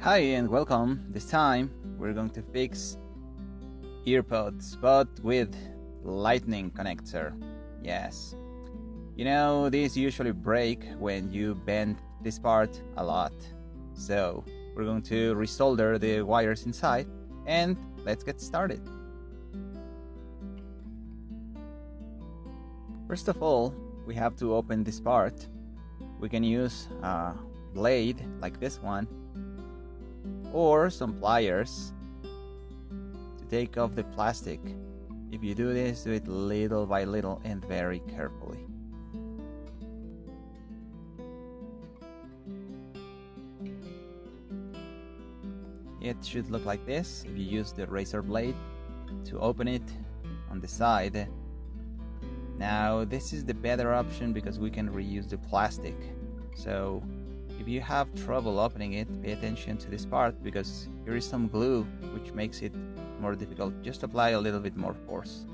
Hi and welcome. This time we're going to fix earpods, but with lightning connector. Yes. These usually break when you bend this part a lot. So we're going to resolder the wires inside and let's get started. First of all, we have to open this part. We can use a blade like this one or some pliers to take off the plastic. If you do this, do it little by little and very carefully. It should look like this if you use the razor blade to open it on the side. Now this is the better option because we can reuse the plastic. So if you have trouble opening it, pay attention to this part because here is some glue which makes it more difficult. Just apply a little bit more force.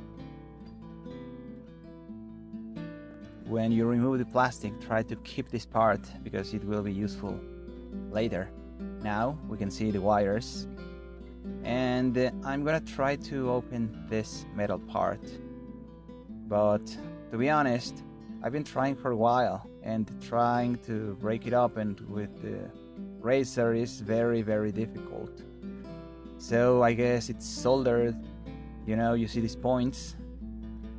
When you remove the plastic, try to keep this part because it will be useful later. Now we can see the wires, and I'm gonna try to open this metal part, but to be honest, I've been trying for a while, and trying to break it open with the razor is very difficult. So I guess it's soldered, you see these points,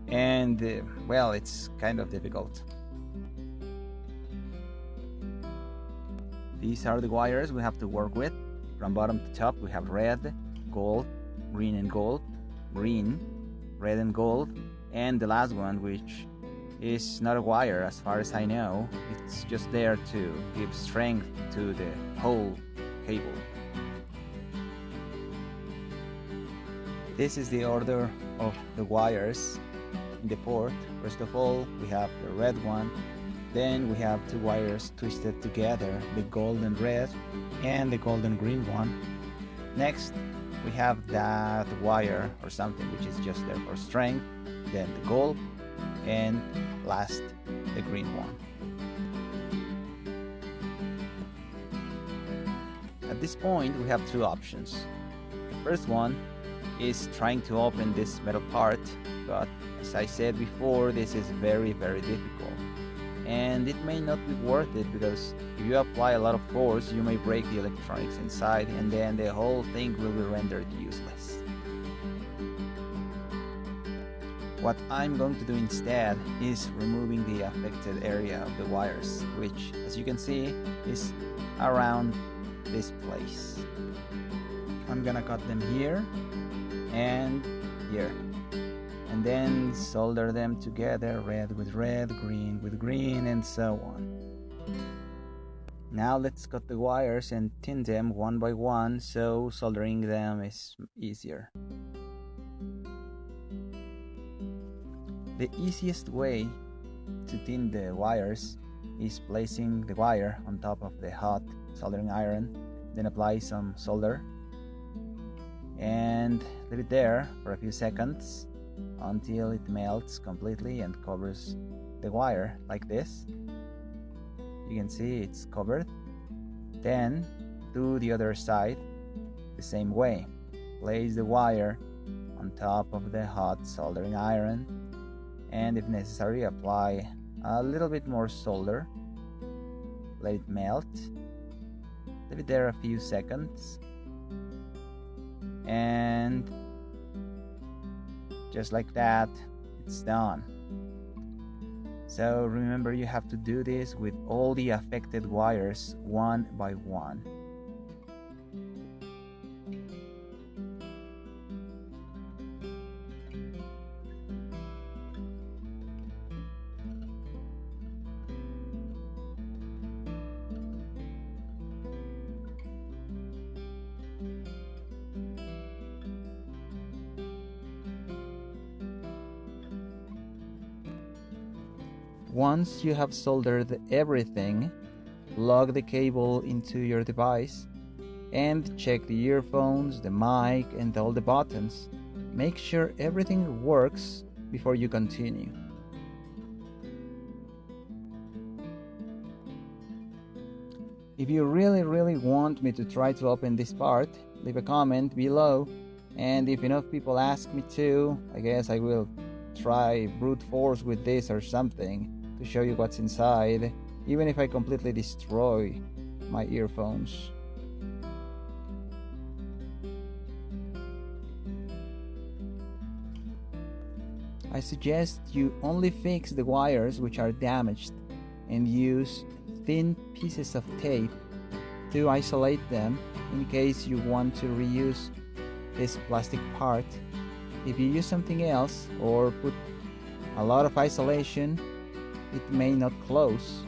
and well, it's kind of difficult. These are the wires we have to work with. From bottom to top we have red, gold, green and gold, green, red and gold, and the last one, which is not a wire as far as I know. It's just there to give strength to the whole cable. This is the order of the wires in the port. First of all, we have the red one. Then we have two wires twisted together, the gold and red and the gold and green one. Next, we have that wire or something which is just there for strength, then the gold, and last, the green one. At this point, we have two options. The first one is trying to open this metal part, but as I said before, this is very difficult. And it may not be worth it because if you apply a lot of force, you may break the electronics inside and then the whole thing will be rendered useless. What I'm going to do instead is removing the affected area of the wires, which, as you can see, is around this place. I'm gonna cut them here and here, and then solder them together, red with red, green with green, and so on. Now let's cut the wires and tin them one by one so soldering them is easier. The easiest way to tin the wires is placing the wire on top of the hot soldering iron, then apply some solder and leave it there for a few seconds until it melts completely and covers the wire like this. You can see it's covered. Then do the other side the same way. Place the wire on top of the hot soldering iron, and if necessary, apply a little bit more solder. Let it melt. Leave it there a few seconds, and just like that, it's done. So remember, you have to do this with all the affected wires one by one. Once you have soldered everything, plug the cable into your device and check the earphones, the mic, and all the buttons. Make sure everything works before you continue. If you really want me to try to open this part, leave a comment below, and if enough people ask me to, I guess I will try brute force with this or something to show you what's inside, even if I completely destroy my earphones. I suggest you only fix the wires which are damaged and use thin pieces of tape to isolate them in case you want to reuse this plastic part. If you use something else or put a lot of isolation, it may not close.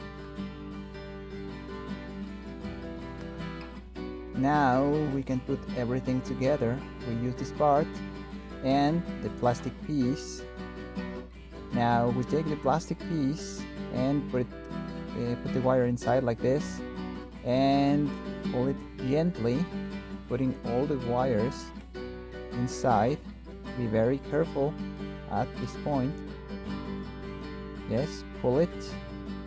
Now we can put everything together. We use this part and the plastic piece. Now we take the plastic piece and put the wire inside like this and pull it gently, putting all the wires inside. Be very careful at this point. Yes, pull it,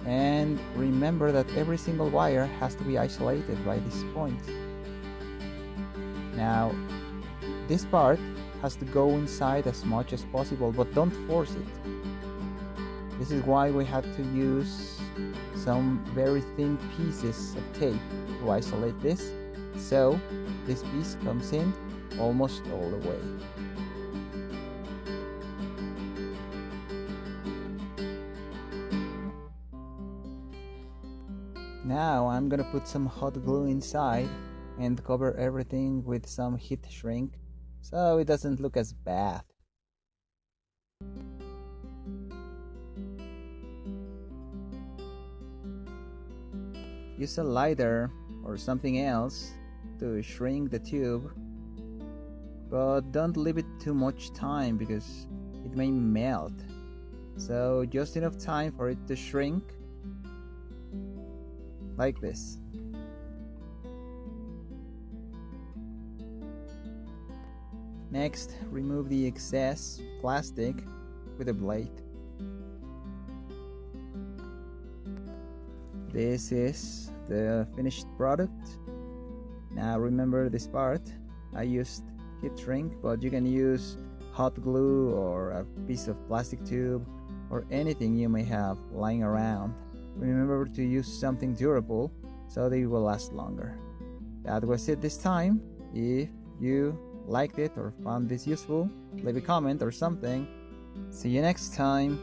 and remember that every single wire has to be isolated by this point. Now this part has to go inside as much as possible, but don't force it. This is why we had to use some very thin pieces of tape to isolate this, so this piece comes in almost all the way. Now I'm gonna put some hot glue inside and cover everything with some heat shrink so it doesn't look as bad. Use a lighter or something else to shrink the tube, but don't leave it too much time because it may melt. So just enough time for it to shrink, like this. Next, remove the excess plastic with a blade. This is the finished product. Now remember this part, I used heat shrink, but you can use hot glue or a piece of plastic tube or anything you may have lying around. Remember to use something durable so they will last longer. That was it this time. If you liked it or found this useful, leave a comment or something. See you next time.